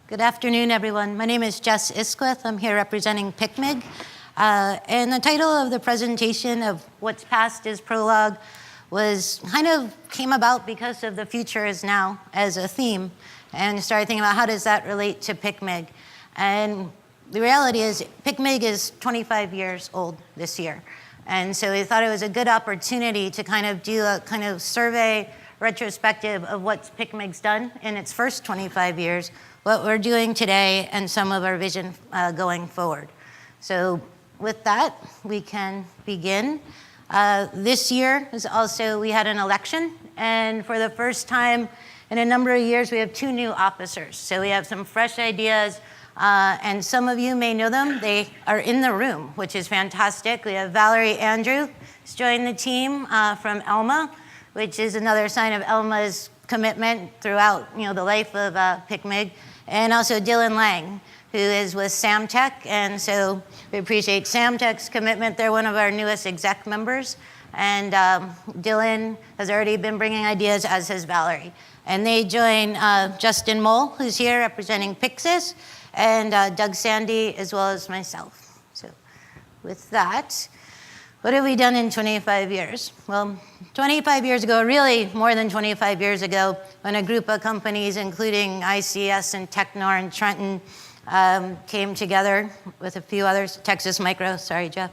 Good afternoon, everyone. My name is Jess Isquith. I'm here representing PICMG. And the title of the presentation of What's Past is Prologue was kind of came about because of the future is now as a theme, and started thinking about how does that relate to PICMG. And the reality is PICMG is 25 years old this year. And so we thought it was a good opportunity to kind of do a kind of survey retrospective of what PICMG's done in its first 25 years, what we're doing today, and some of our vision going forward. So with that, we can begin. This year is also, we had an election, and for the first time in a number of years, we have 2 new officers. So we have some fresh ideas, and some of you may know them. They are in the room, which is fantastic. We have Valerie Andrew, who's joined the team from Elma, which is another sign of Elma's commitment throughout the life of PICMG, and also Dylan Lang, who is with Samtech, and so we appreciate Samtech's commitment. They're one of our newest exec members, and Dylan has already been bringing ideas, as has Valerie. And they join Justin Mole, who's here representing Pixis, and Doug Sandy, as well as myself. So with that, what have we done in 25 years? Well, 25 years ago, really more than 25 years ago, when a group of companies, including ICS and Technor and Trenton, came together with a few others, Texas Micro, sorry, Jeff.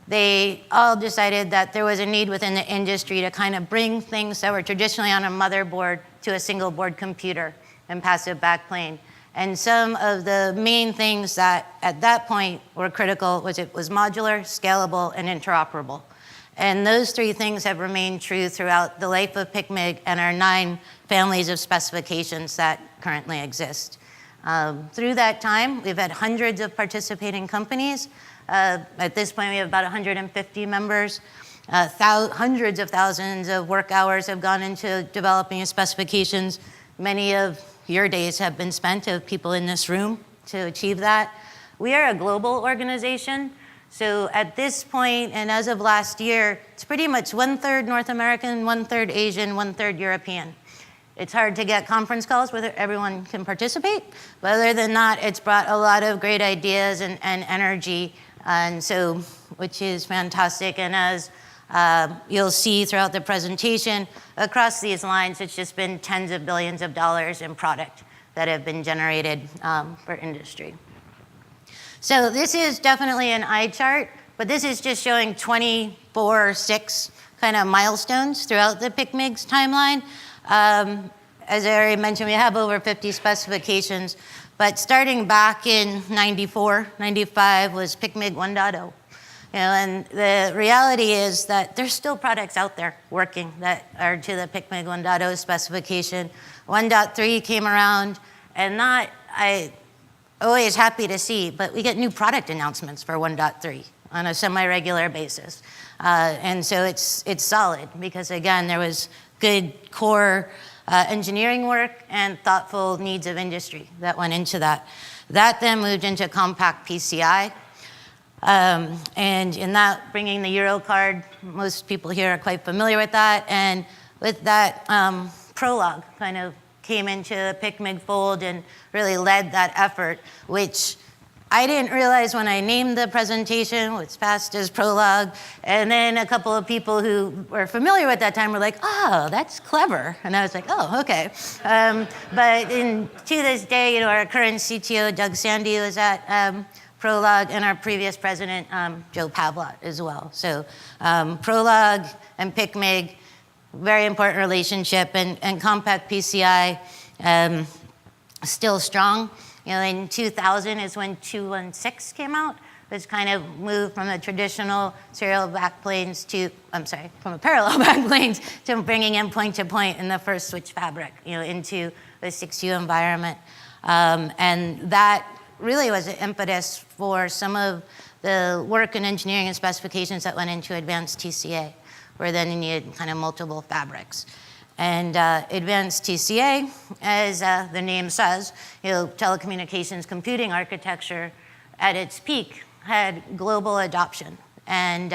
They all decided that there was a need within the industry to kind of bring things that were traditionally on a motherboard to a single board computer and passive backplane. And some of the main things that at that point were critical was it was modular, scalable, and interoperable. And those 3 things have remained true throughout the life of PICMG and our 9 families of specifications that currently exist. Through that time, we've had hundreds of participating companies. At this point, we have about 150 members. Hundreds of thousands of work hours have gone into developing specifications. Many of your days have been spent of people in this room to achieve that. We are a global organization. So at this point, and as of last year, it's pretty much 1/3 North American, 1/3 Asian, 1/3 European. It's hard to get conference calls where everyone can participate, but other than that, it's brought a lot of great ideas and energy, and so, which is fantastic. And as you'll see throughout the presentation, across these lines, it's just been tens of billions of dollars in product that have been generated for industry. So this is definitely an eye chart, but this is just showing 24/6 kind of milestones throughout the PICMG's timeline. As I already mentioned, we have over 50 specifications, but starting back in 94, 95 was PICMG 1.0. And the reality is that there's still products out there working that are to the PICMG 1.0 specification. 1.3 came around, and not, I always happy to see, but we get new product announcements for 1.3 on a semi-regular basis. And so it's solid because, again, there was good core engineering work and thoughtful needs of industry that went into that. That then moved into compact PCI. And in that, bringing the Euro card, most people here are quite familiar with that. And with that, Prologue kind of came into the PICMG fold and really led that effort, which I didn't realize when I named the presentation, what's past is Prologue. And then a couple of people who were familiar with that time were like, oh, that's clever. And I was like, oh, okay. But to this day, our current CTO, Doug Sandy, was at Prologue, and our previous president, Joe Pavlot, as well. So Prologue and PICMG, very important relationship, and compact PCI, still strong. In 2000 is when 216 came out, which kind of moved from the traditional serial backplanes to, from a parallel backplanes to bringing in point-to-point in the first switch fabric, into the 6U environment. And that really was the impetus for some of the work in engineering and specifications that went into advanced TCA, where then you needed kind of multiple fabrics. And advanced TCA, as the name says, telecommunications computing architecture at its peak had global adoption and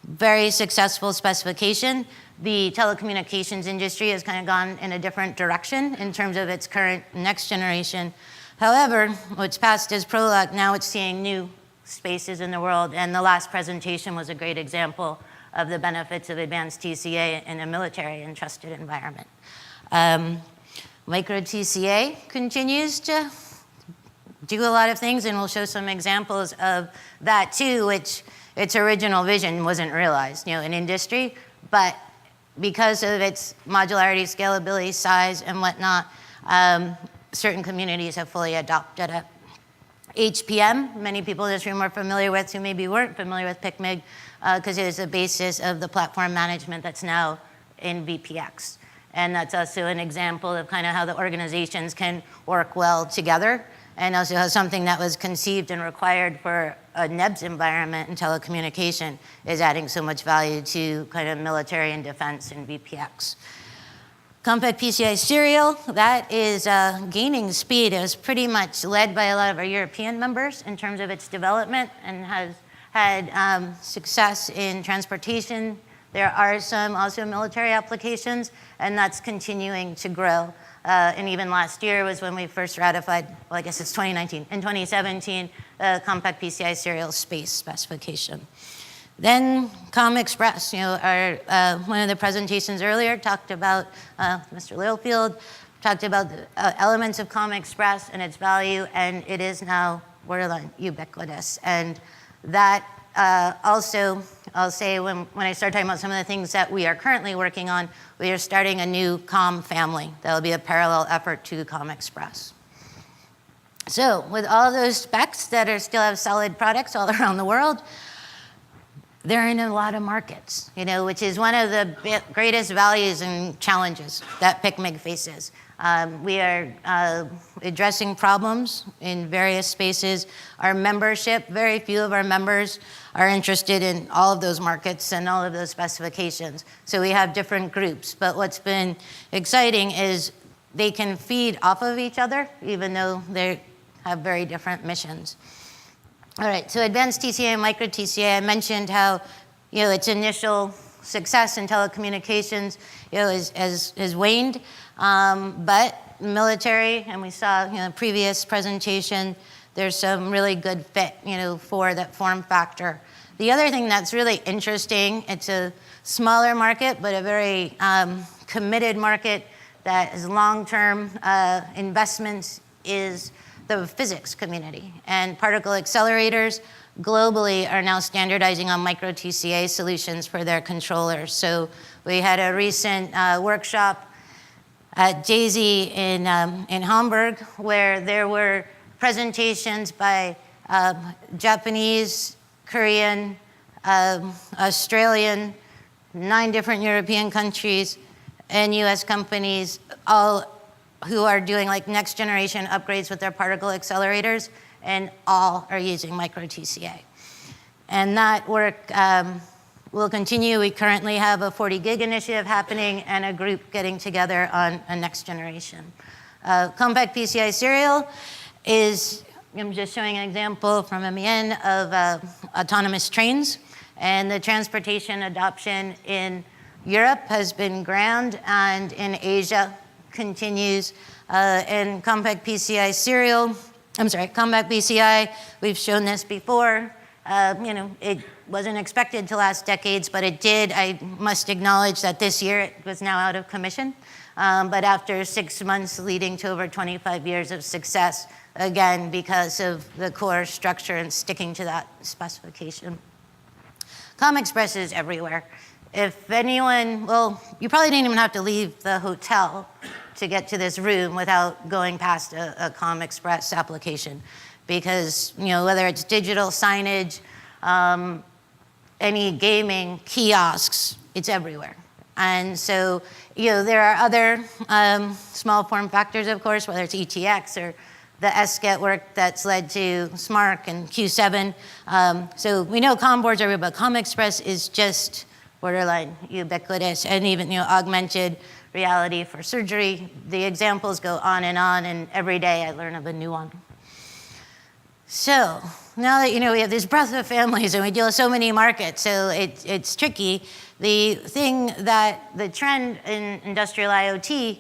very successful specification. the telecommunications industry has kind of gone in a different direction in terms of its current next generation. However, what's passed as Prologue, now it's seeing new spaces in the world, and the last presentation was a great example of the benefits of advanced TCA in a military and trusted environment. Micro TCA continues to do a lot of things, and we'll show some examples of that too, which its original vision wasn't realized, in industry, but because of its modularity, scalability, size, and whatnot, certain communities have fully adopted it. HPM, many people in this room are familiar with, who maybe weren't familiar with PICMG, because it is the basis of the platform management that's now in VPX. And that's also an example of kind of how the organizations can work well together, and also how something that was conceived and required for a NEBS environment in telecommunication is adding so much value to kind of military and defense and VPX. Compact PCI serial, that is gaining speed. It was pretty much led by a lot of our European members in terms of its development, and has had success in transportation. There are some also military applications, and that's continuing to grow. And even last year was when we first ratified, well, I guess it's 2019. In 2017, the Compact PCI serial space specification. Then ComExpress, one of the presentations earlier talked about, Mr. Littlefield talked about the elements of ComExpress and its value, and it is now borderline ubiquitous. And that also, I'll say when I start talking about some of the things that we are currently working on, we are starting a new COM family that will be a parallel effort to ComExpress. So with all those specs that still have solid products all around the world, they're in a lot of markets, which is one of the greatest values and challenges that PICMG faces. We are addressing problems in various spaces. Our membership, very few of our members are interested in all of those markets and all of those specifications. So we have different groups. But what's been exciting is they can feed off of each other, even though they have very different missions. All right, so advanced TCA and micro TCA, I mentioned how its initial success in telecommunications has waned, but military, and we saw previous presentation, there's some really good fit for that form factor. The other thing that's really interesting, it's a smaller market, but a very committed market that is long-term investments, is the physics community. And particle accelerators globally are now standardizing on micro TCA solutions for their controllers. So we had a recent workshop at JZ in Hamburg, where there were presentations by Japanese, Korean, Australian, 9 different European countries, and US companies, all who are doing next generation upgrades with their particle accelerators, and all are using micro TCA. And that work will continue. We currently have a 40 gig initiative happening and a group getting together on a next generation. Compact PCI serial is, I'm just showing an example from MEN of autonomous trains, and the transportation adoption in Europe has been grand, and in Asia continues. And compact PCI serial, compact PCI, we've shown this before. It wasn't expected to last decades, but it did. I must acknowledge that this year it was now out of commission. But after 6 months, leading to over 25 years of success, again, because of the core structure and sticking to that specification. ComExpress is everywhere. If anyone, well, you probably didn't even have to leave the hotel to get to this room without going past a ComExpress application, because whether it's digital signage, any gaming kiosks, it's everywhere. And so there are other small form factors, of course, whether it's ETX or the SGET work that's led to SMARC and Q7. So we know COM boards are everywhere, but ComExpress is just borderline ubiquitous, and even augmented reality for surgery. The examples go on, and every day I learn of a new one. So now that we have this breadth of families and we deal with so many markets, so it's tricky The trend in industrial IoT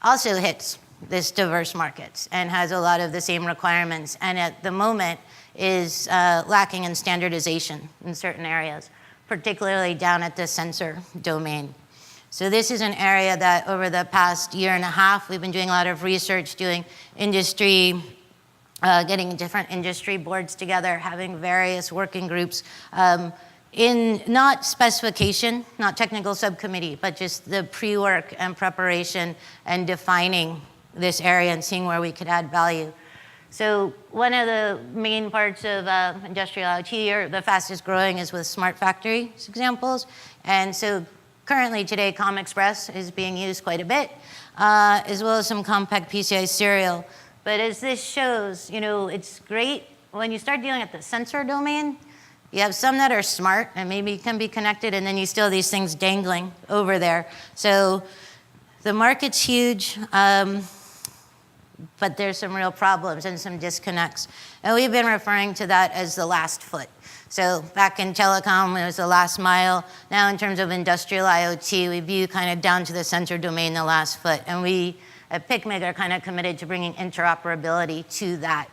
also hits this diverse markets and has a lot of the same requirements, and at the moment is lacking in standardization in certain areas, particularly down at the sensor domain. So this is an area that over the past year and a half, we've been doing a lot of research, doing industry, getting different industry boards together, having various working groups in not specification, not technical subcommittee, but just the pre-work and preparation and defining this area and seeing where we could add value. So one of the main parts of industrial IoT, or the fastest growing, is with smart factory examples. And so currently today, ComExpress is being used quite a bit, as well as some compact PCI serial. But as this shows, it's great when you start dealing at the sensor domain. You have some that are smart and maybe can be connected, and then you still have these things dangling over there. So the market's huge. But there's some real problems and some disconnects. And we've been referring to that as the last foot. So back in telecom, it was the last mile. Now in terms of industrial IoT, we view kind of down to the sensor domain the last foot. And we at PICMG are kind of committed to bringing interoperability to that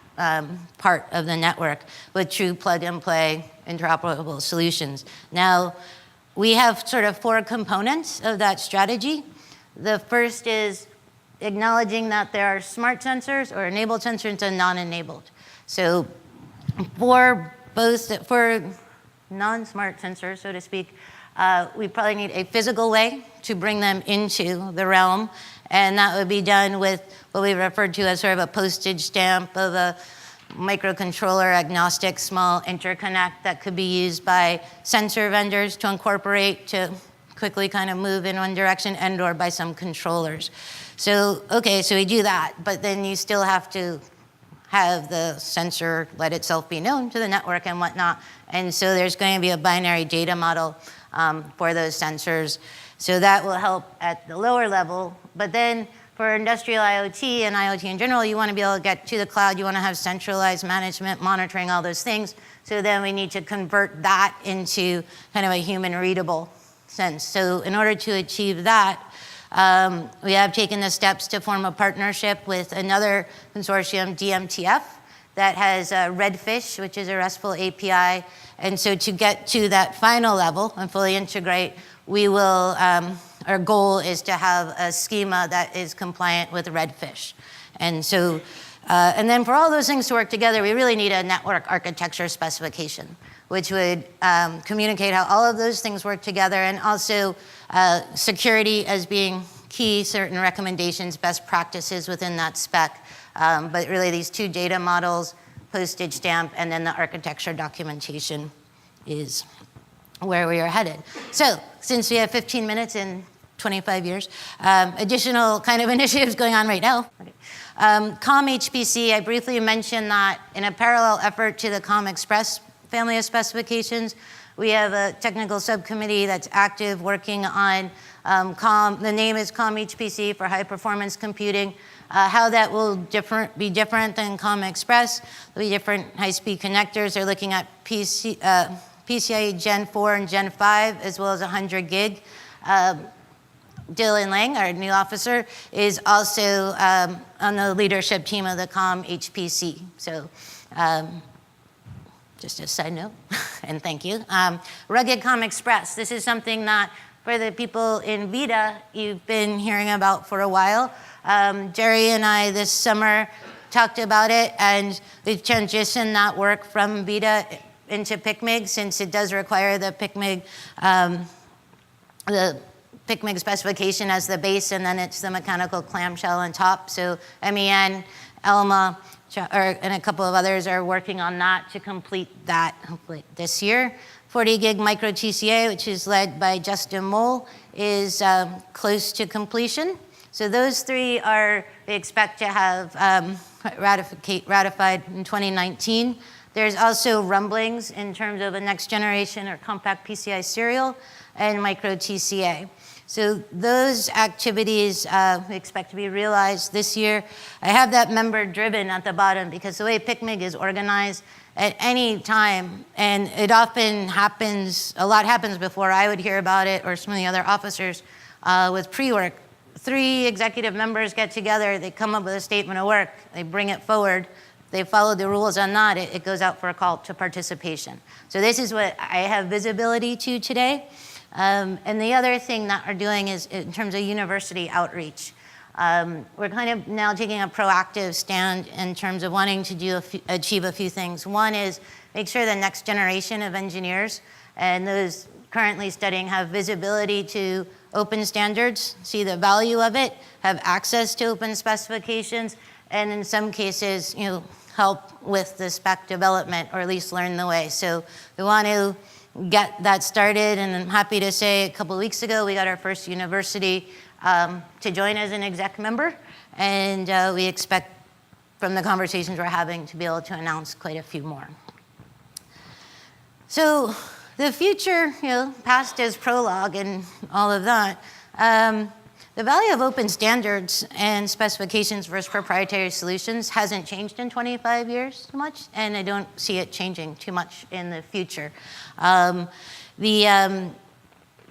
part of the network with true plug-and-play interoperable solutions. Now, we have sort of 4 components of that strategy. The first is acknowledging that there are smart sensors or enabled sensors and non-enabled. So for non-smart sensors, so to speak, we probably need a physical way to bring them into the realm, and that would be done with what we referred to as sort of a postage stamp of a microcontroller agnostic small interconnect that could be used by sensor vendors to incorporate to quickly kind of move in one direction, and or by some controllers. So, okay, so we do that, but then you still have to have the sensor let itself be known to the network and whatnot. And so there's going to be a binary data model for those sensors. So that will help at the lower level. But then for industrial IoT and IoT in general, you want to be able to get to the cloud. You want to have centralized management, monitoring, all those things. So then we need to convert that into kind of a human readable sense. So in order to achieve that, we have taken the steps to form a partnership with another consortium, DMTF, that has Redfish, which is a RESTful API. And so to get to that final level and fully integrate, we will, our goal is to have a schema that is compliant with Redfish. And so, and then for all those things to work together, we really need a network architecture specification, which would communicate how all of those things work together, and also security as being key, certain recommendations, best practices within that spec. But really these 2 data models, postage stamp, and then the architecture documentation is where we are headed. So since we have 15 minutes and 25 years, additional kind of initiatives going on right now. Okay. ComHPC, I briefly mentioned that in a parallel effort to the ComExpress family of specifications, we have a technical subcommittee that's active working on the name is ComHPC for high performance computing. How that will be different than ComExpress. There'll be different high-speed connectors. They're looking at PCIe Gen 4 and Gen 5, as well as 100 gig. Dylan Lang, our new officer, is also on the leadership team of the ComHPC. So just a side note, and thank you. Rugged ComExpress. This is something that for the people in VITA, you've been hearing about for a while. Jerry and I this summer talked about it, and we've transitioned that work from VITA into PICMG, since it does require the PICMG specification as the base, and then it's the mechanical clamshell on top. So MEN, Elma, and a couple of others are working on that to complete that, hopefully this year. 40 gig micro TCA, which is led by Justin Moll, is close to completion. So those 3 we expect to have ratified in 2019. There's also rumblings in terms of a next generation or compact PCI serial and micro TCA. So those activities we expect to be realized this year. I have that member driven at the bottom because the way PICMG is organized at any time, and it often happens, a lot happens before I would hear about it or some of the other officers with pre-work. 3 executive members get together, they come up with a statement of work, they bring it forward, they follow the rules on that, it goes out for a call to participation. So this is what I have visibility to today. And the other thing that we're doing is in terms of university outreach. We're kind of now taking a proactive stand in terms of wanting to achieve a few things. One is make sure the next generation of engineers and those currently studying have visibility to open standards, see the value of it, have access to open specifications, and in some cases, help with the spec development or at least learn the way. So we want to get that started, and I'm happy to say a couple of weeks ago we got our first university to join as an exec member, and we expect from the conversations we're having to be able to announce quite a few more. So the future, past is Prologue and all of that. The value of open standards and specifications versus proprietary solutions hasn't changed in 25 years too much, and I don't see it changing too much in the future.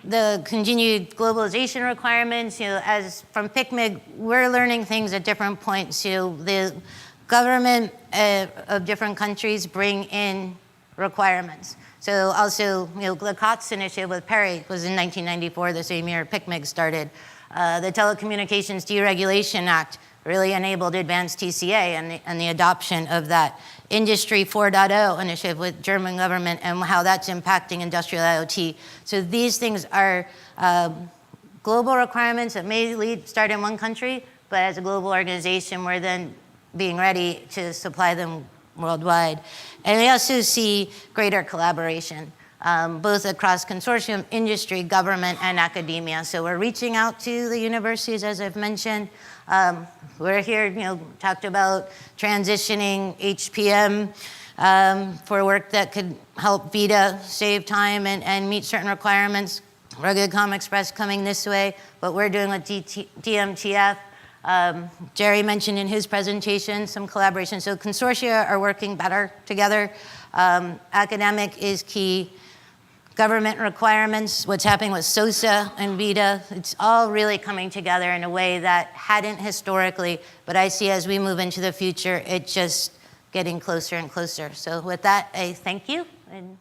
The continued globalization requirements, as from PICMG, we're learning things at different points. The government of different countries bring in requirements. So also, the COTS initiative with Perry was in 1994, the same year PICMG started. The Telecommunications Deregulation Act really enabled advanced TCA and the adoption of that. Industry 4.0 initiative with German government and how that's impacting industrial IoT. So these things are global requirements that may start in one country, but as a global organization, we're then being ready to supply them worldwide. And we also see greater collaboration, both across consortium, industry, government, and academia. So we're reaching out to the universities, as I've mentioned. We're here, talked about transitioning HPM for work that could help VITA save time and meet certain requirements. Rugged Com Express coming this way, what we're doing with DMTF. Jerry mentioned in his presentation some collaboration. So consortia are working better together. Academic is key. Government requirements, what's happening with SOSA and VITA, it's all really coming together in a way that hadn't historically, but I see as we move into the future, it just getting closer and closer. So with that, I thank you. And